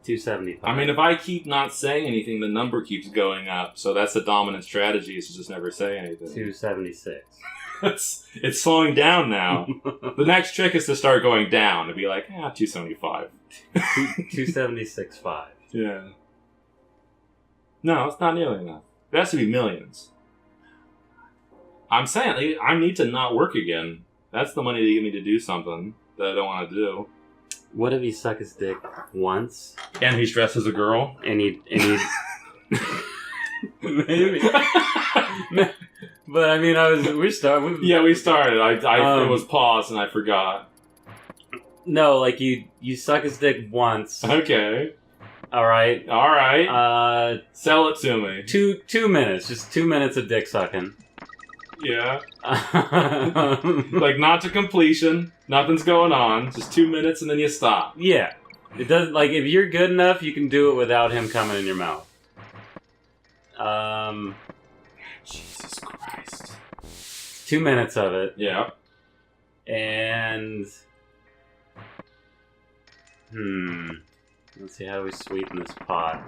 275. I mean, if I keep not saying anything, the number keeps going up. So that's the dominant strategy, is to just never say anything. 276. It's slowing down now. The next trick is to start going down. To be like, 275. 276.5. Yeah. No, it's not nearly enough. It has to be millions. I'm saying, I need to not work again. That's the money they give me to do something that I don't want to do. What if he suck his dick once? And he's dressed as a girl? And he maybe. But I mean, we started. Yeah, we started. It was paused and I forgot. No, like you suck his dick once. Okay. All right. Sell it to me. 2 minutes, just 2 minutes of dick sucking. Yeah. Like, not to completion. Nothing's going on. Just 2 minutes and then you stop. Yeah. It does. Like, if you're good enough, you can do it without him coming in your mouth. Jesus Christ. 2 minutes of it. Yeah. And let's see, how do we sweeten this pot?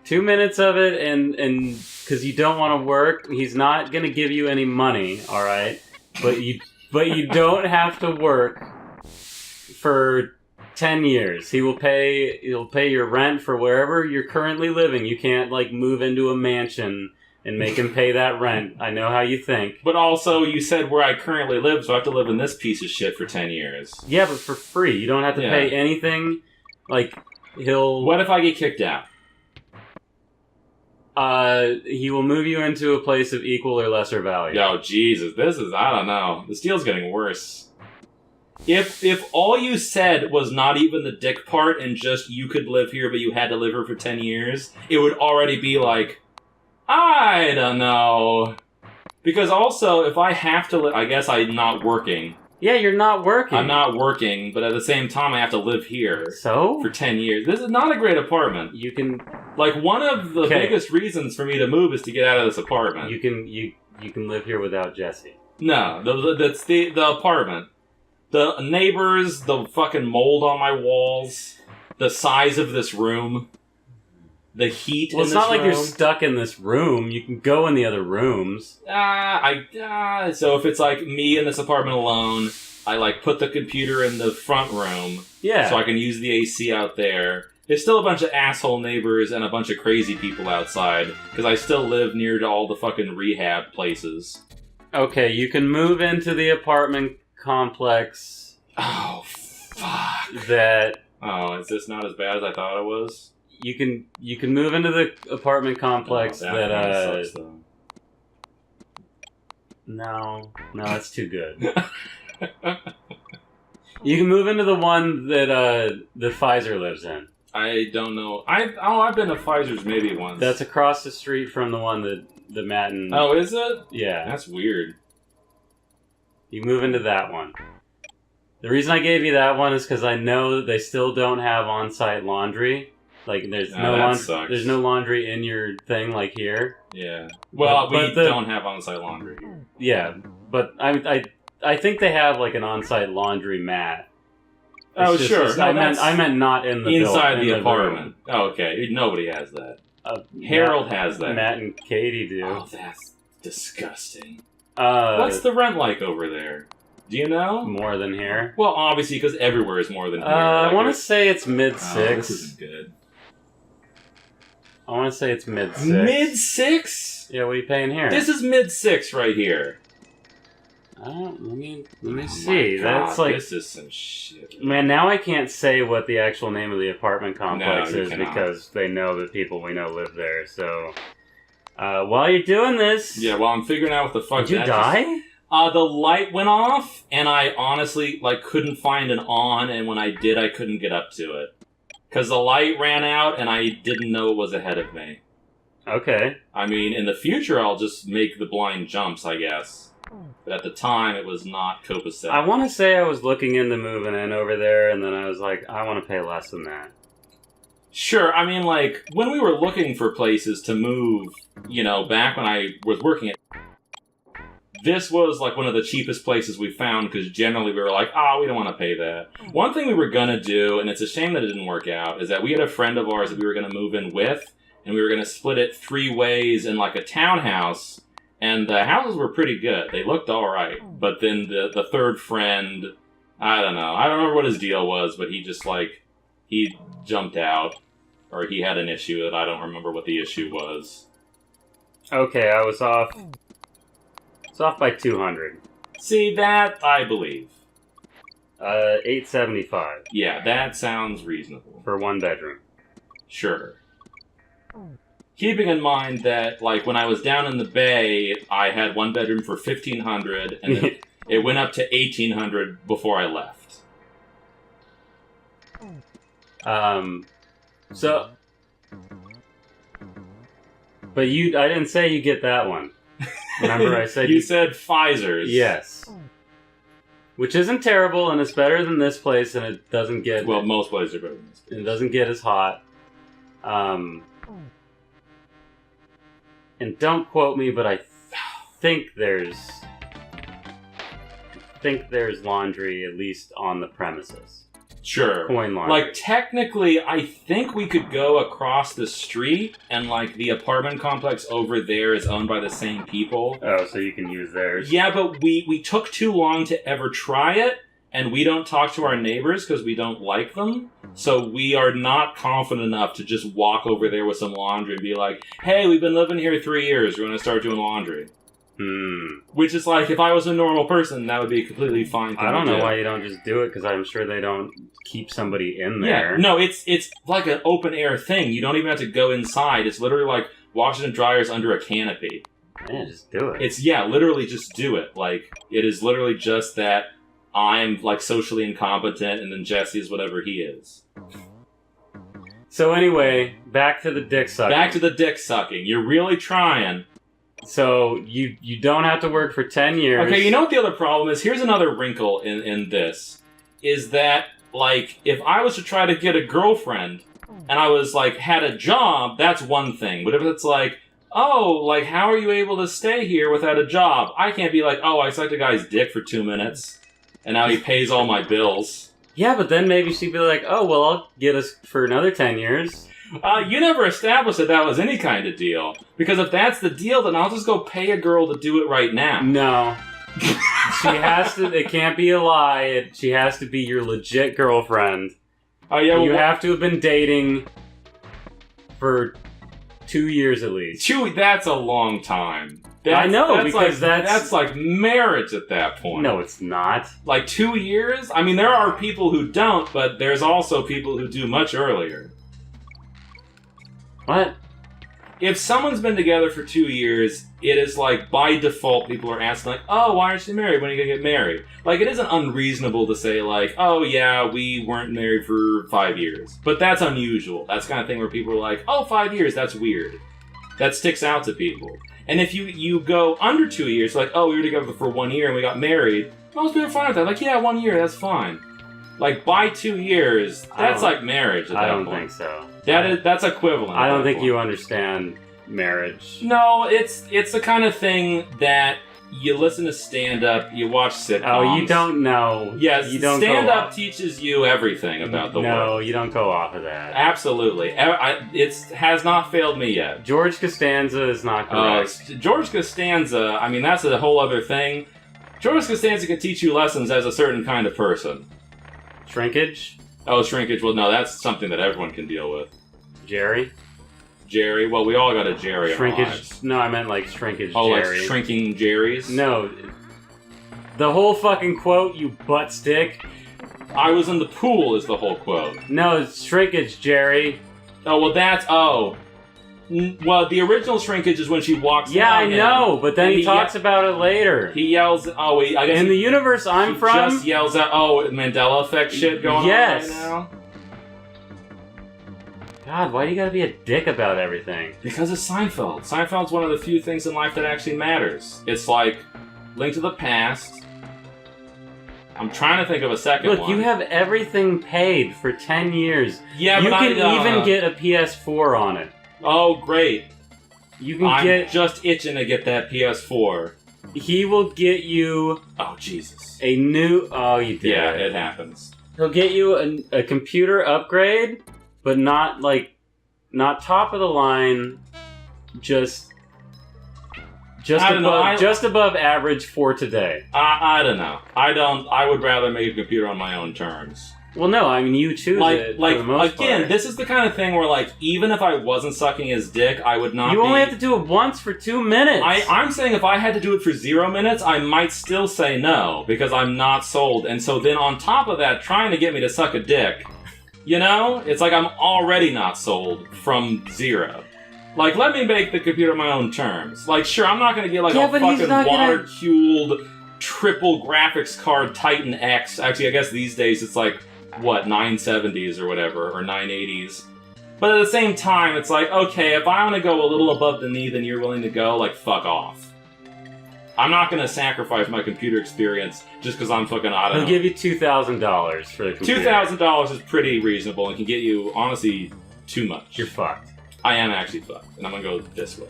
2 minutes of it, and because you don't want to work, he's not going to give you any money, all right? But you don't have to work for 10 years. He'll pay your rent for wherever you're currently living. You can't, like, move into a mansion and make him pay that rent. I know how you think. But also, you said where I currently live, so I have to live in this piece of shit for 10 years. Yeah, but for free. You don't have to pay anything. Like, he'll... What if I get kicked out? He will move you into a place of equal or lesser value. Yo, Jesus, I don't know. This deal's getting worse. If all you said was not even the dick part and just you could live here but you had to live here for 10 years, it would already be like, I don't know. Because also, if I have to I guess I'm not working. Yeah, you're not working. I'm not working, but at the same time I have to live here. So? For 10 years. This is not a great apartment. You can... Like, one of the biggest reasons for me to move is to get out of this apartment. You can live here without Jesse. No, that's the apartment. The neighbors, the fucking mold on my walls, the size of this room, the heat in this room. Well, it's not like you're stuck in this room. You can go in the other rooms. So if it's like me in this apartment alone, I like put the computer in the front room. Yeah. So I can use the AC out there. There's still a bunch of asshole neighbors and a bunch of crazy people outside, because I still live near to all the fucking rehab places. Okay, you can move into the apartment complex. Oh, fuck. Oh, is this not as bad as I thought it was? You can move into the apartment complex that sucks, though. No, that's too good. You can move into the one that Pfizer lives in. I don't know. I've been to Pfizer's maybe once. That's across the street from the one that Matt and... Oh, is it? Yeah. That's weird. You move into that one. The reason I gave you that one is because I know that they still don't have on-site laundry. Like, there's no laundry in your thing like here. Yeah. Well, we don't have on-site laundry here. Yeah, but I think they have like an on-site laundry mat. Sure. I meant not in the inside the apartment. Oh, okay. Nobody has that. Harold has that. Matt and Katie do. Oh, that's disgusting. What's the rent like over there? Do you know? More than here. Well, obviously, because everywhere is more than here. I want to say it's mid-6. Oh, this isn't good. I want to say it's mid-6. Mid-6? Yeah, what are you paying here? This is mid-6 right here. Let me see. That's like, this is some shit. Man, now I can't say what the actual name of the apartment complex is because they know that people we know live there. So, while you're doing this, yeah, while I'm figuring out what the fuck. Did you die? The light went off, and I honestly couldn't find an on, and when I did, I couldn't get up to it because the light ran out, and I didn't know it was ahead of me. Okay. I mean, in the future, I'll just make the blind jumps, I guess. But at the time, it was not copacetic. I want to say I was looking into moving in over there, and then I was like, I want to pay less than that. Sure, I mean, when we were looking for places to move, back when I was working at... this was like one of the cheapest places we found because generally we were like, we don't want to pay that. One thing we were going to do, and it's a shame that it didn't work out, is that we had a friend of ours that we were going to move in with, and we were going to split it 3 ways in like a townhouse, and the houses were pretty good. They looked all right. But then the third friend, I don't know. I don't remember what his deal was, but he just like, he jumped out, or he had an issue that I don't remember what the issue was. Okay, I was off. It's off by 200. See, that I believe. 875 Yeah, that sounds reasonable. for 1 bedroom. Sure. Keeping in mind that, like, when I was down in the Bay, I had 1 bedroom for $1,500, and then it went up to $1,800 before I left. So, but I didn't say you get that one. Remember, I said you said Pfizer's. Yes. Which isn't terrible, and it's better than this place, and it doesn't get... Well, most places are better than this place. It doesn't get as hot. And don't quote me, but I think there's laundry, at least on the premises. Sure. Coin laundry. Like, technically, I think we could go across the street, and, like, the apartment complex over there is owned by the same people. Oh, so you can use theirs. Yeah, but we took too long to ever try it, and we don't talk to our neighbors because we don't like them. So we are not confident enough to just walk over there with some laundry and be like, hey, we've been living here 3 years, we're going to start doing laundry. Which is like, if I was a normal person, that would be a completely fine thing. I don't know why you don't just do it, because I'm sure they don't keep somebody in there. Yeah, no, it's like an open air thing. You don't even have to go inside. It's literally like washing and dryers under a canopy. Yeah, just do it. It's, literally just do it. Like, it is literally just that I'm, like, socially incompetent, and then Jesse is whatever he is. So anyway, back to the dick sucking. Back to the dick sucking. You're really trying. So you don't have to work for 10 years. Okay, you know what the other problem is? Here's another wrinkle in this. Is that, like, if I was to try to get a girlfriend, and I was, like, had a job, that's one thing. But if it's like, oh, like, how are you able to stay here without a job? I can't be like, oh, I sucked a guy's dick for 2 minutes, and now he pays all my bills. Yeah, but then maybe she'd be like, oh, well, I'll get us for another 10 years. You never established that was any kind of deal. Because if that's the deal, then I'll just go pay a girl to do it right now. No. She has to, it can't be a lie. She has to be your legit girlfriend. Oh, yeah, well, you have to have been dating for 2 years at least. That's a long time. I know, because that's like marriage at that point. No, it's not. Like 2 years? I mean, there are people who don't, but there's also people who do much earlier. What? If someone's been together for 2 years, it is like, by default, people are asking, like, oh, why aren't you married? When are you going to get married? Like, it isn't unreasonable to say, like, oh, yeah, we weren't married for 5 years. But that's unusual. That's the kind of thing where people are like, oh, 5 years, that's weird. That sticks out to people. And if you go under 2 years, like, oh, we were together for 1 year and we got married, most people are fine with that. Like, yeah, 1 year, that's fine. Like, by 2 years, that's like marriage at that point. I don't think so. That's equivalent. I don't think you understand marriage. No, it's the kind of thing that you listen to stand-up, you watch sitcoms. Oh, you don't know. Yes, you don't stand-up teaches you everything about the world. No, you don't go off of that. Absolutely. It has not failed me yet. George Costanza is not correct. George Costanza, I mean, that's a whole other thing. George Costanza can teach you lessons as a certain kind of person. Shrinkage? Oh, shrinkage. Well, no, that's something that everyone can deal with. Jerry? Well, we all got a Jerry shrinkage. In our lives. No, I meant like shrinkage Oh, Jerry. like shrinking Jerry's? No. The whole fucking quote, you butt stick. I was in the pool is the whole quote. No, it's shrinkage Jerry. Oh, well, that's... Oh. Well, the original shrinkage is when she walks Yeah, I know, but then he talks about it later. He yells... Oh, wait, I guess... In the universe I'm from... just yells out, oh, Mandela effect shit going on right now? God, why do you gotta be a dick about everything? Because it's Seinfeld. Seinfeld's one of the few things in life that actually matters. It's like Link to the Past. I'm trying to think of a second one. Look, you have everything paid for 10 years. Yeah, you but can even get a PS4 on it. Oh, great. You can I'm just itching to get that PS4. he will get you Oh, Jesus. a new... Oh, you did. Yeah, it happens. He'll get you a computer upgrade, but not top of the line, just above average for today. I don't know. I would rather make a computer on my own terms. Well, no, I mean, you choose it for the most again, part. this is the kind of thing where, like, even if I wasn't sucking his dick, I would not You only have to do it once for 2 minutes. I'm saying if I had to do it for 0 minutes, I might still say no, because I'm not sold. And so then on top of that, trying to get me to suck a dick, you know? It's like I'm already not sold from 0. Like, let me make the computer on my own terms. Like, sure, I'm not going to get, like, a fucking water-cooled triple graphics card Titan X. Actually, I guess these days it's like, what, 970s or whatever, or 980s. But at the same time, it's like, okay, if I want to go a little above the knee than you're willing to go, like, fuck off. I'm not going to sacrifice my computer experience just because I'm fucking, I don't know. He'll give you $2,000 for the computer. $2,000 is pretty reasonable and can get you, honestly, too much. You're fucked. I am actually fucked, and I'm going to go this way.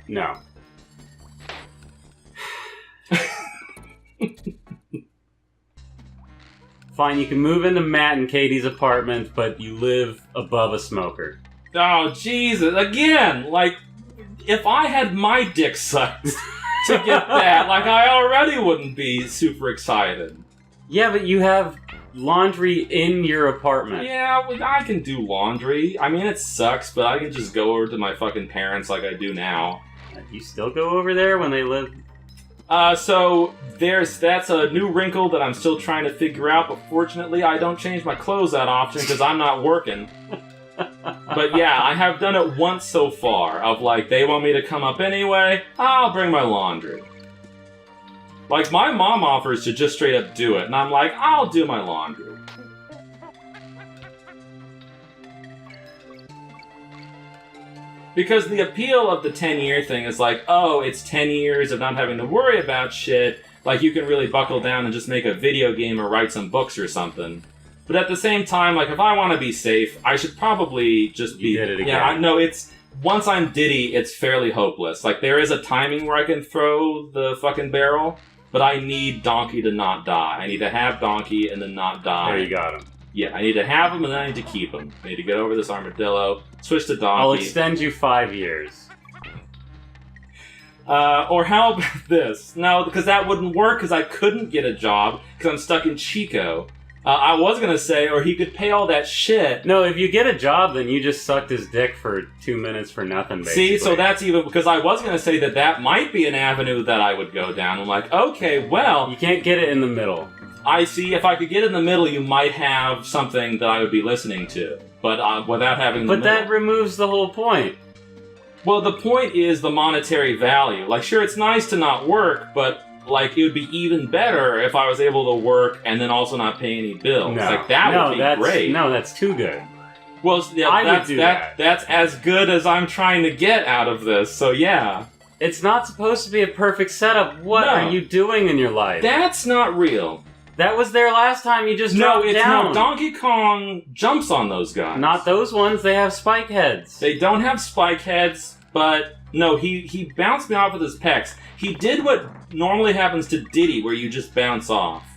No. Fine, you can move into Matt and Katie's apartment, but you live above a smoker. Oh, Jesus. Again, like, if I had my dick sucked to get that, like, I already wouldn't be super excited. Yeah, but you have laundry in your apartment. Yeah, well, I can do laundry. I mean, it sucks, but I can just go over to my fucking parents like I do now. You still go over there when they live... So that's a new wrinkle that I'm still trying to figure out, but fortunately I don't change my clothes that often because I'm not working. But yeah, I have done it once so far, of like, they want me to come up anyway, I'll bring my laundry. Like, my mom offers to just straight up do it, and I'm like, I'll do my laundry. Because the appeal of the 10-year thing is like, oh, it's 10 years of not having to worry about shit. Like, you can really buckle down and just make a video game or write some books or something. But at the same time, like, if I want to be safe, I should probably just be... You did it again. Yeah, no, it's... Once I'm Diddy, it's fairly hopeless. Like, there is a timing where I can throw the fucking barrel, but I need Donkey to not die. I need to have Donkey and then not die. There, you got him. Yeah, I need to have him and then I need to keep him. I need to get over this armadillo, switch to Donkey. I'll extend you 5 years. Or how about this? No, because that wouldn't work because I couldn't get a job because I'm stuck in Chico. I was going to say, or he could pay all that shit. No, if you get a job, then you just sucked his dick for 2 minutes for nothing, basically. See, so that's even... Because I was going to say that might be an avenue that I would go down. I'm like, okay, well... You can't get it in the middle. I see. If I could get in the middle, you might have something that I would be listening to. But without having the middle. But that removes the whole point. Well, the point is the monetary value. Like, sure, it's nice to not work, but... Like, it would be even better if I was able to work and then also not pay any bills. No. Like, that would be great. No, that's too good. Well, yeah, I would do that. That's as good as I'm trying to get out of this, so yeah. It's not supposed to be a perfect setup. What are you doing in your life? That's not real. That was there last time, you just dropped down. No, Donkey Kong jumps on those guys. Not those ones, they have spike heads. They don't have spike heads, but... No, he bounced me off with his pecs. He did what normally happens to Diddy, where you just bounce off.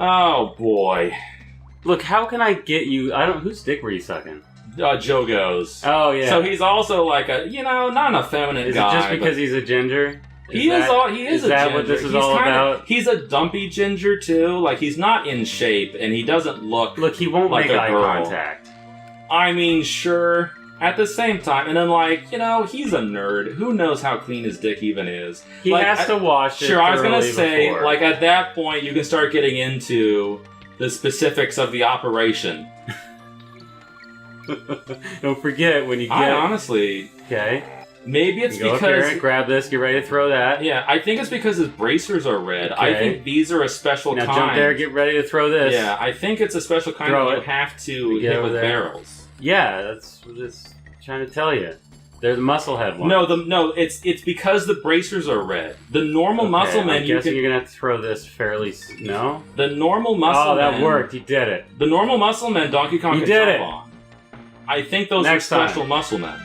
Oh, boy. Look, how can I get you... Whose dick were you sucking? Joe Goes. Oh, yeah. So he's also like a, not an effeminate guy. Is it just because he's a ginger? He is a ginger. Is that what this is all about? He's a dumpy ginger, too. Like, he's not in shape, and he doesn't look Look, he won't like make eye girl. contact. I mean, sure... At the same time, and then, like, he's a nerd. Who knows how clean his dick even is? He has to wash it. Sure, I was gonna say, before. like, at that point, you can start getting into the specifics of the operation. Don't forget when you get... I honestly... Okay. Maybe it's go because... up here and grab this, get ready to throw that. Yeah, I think it's because his bracers are red. Okay. I think these are a special now kind. Jump there, get ready to throw this. Yeah, I think it's a special kind Throw that it. you have to hit with barrels. Yeah, that's what it's trying to tell you. They're the muscle head ones. No, it's because the bracers are red. The normal muscle men, I'm guessing you're gonna have to throw this fairly. No. The normal muscle men. Oh, that worked. You did it. The normal muscle men, Donkey Kong can jump on. I think those are Next time. special muscle men.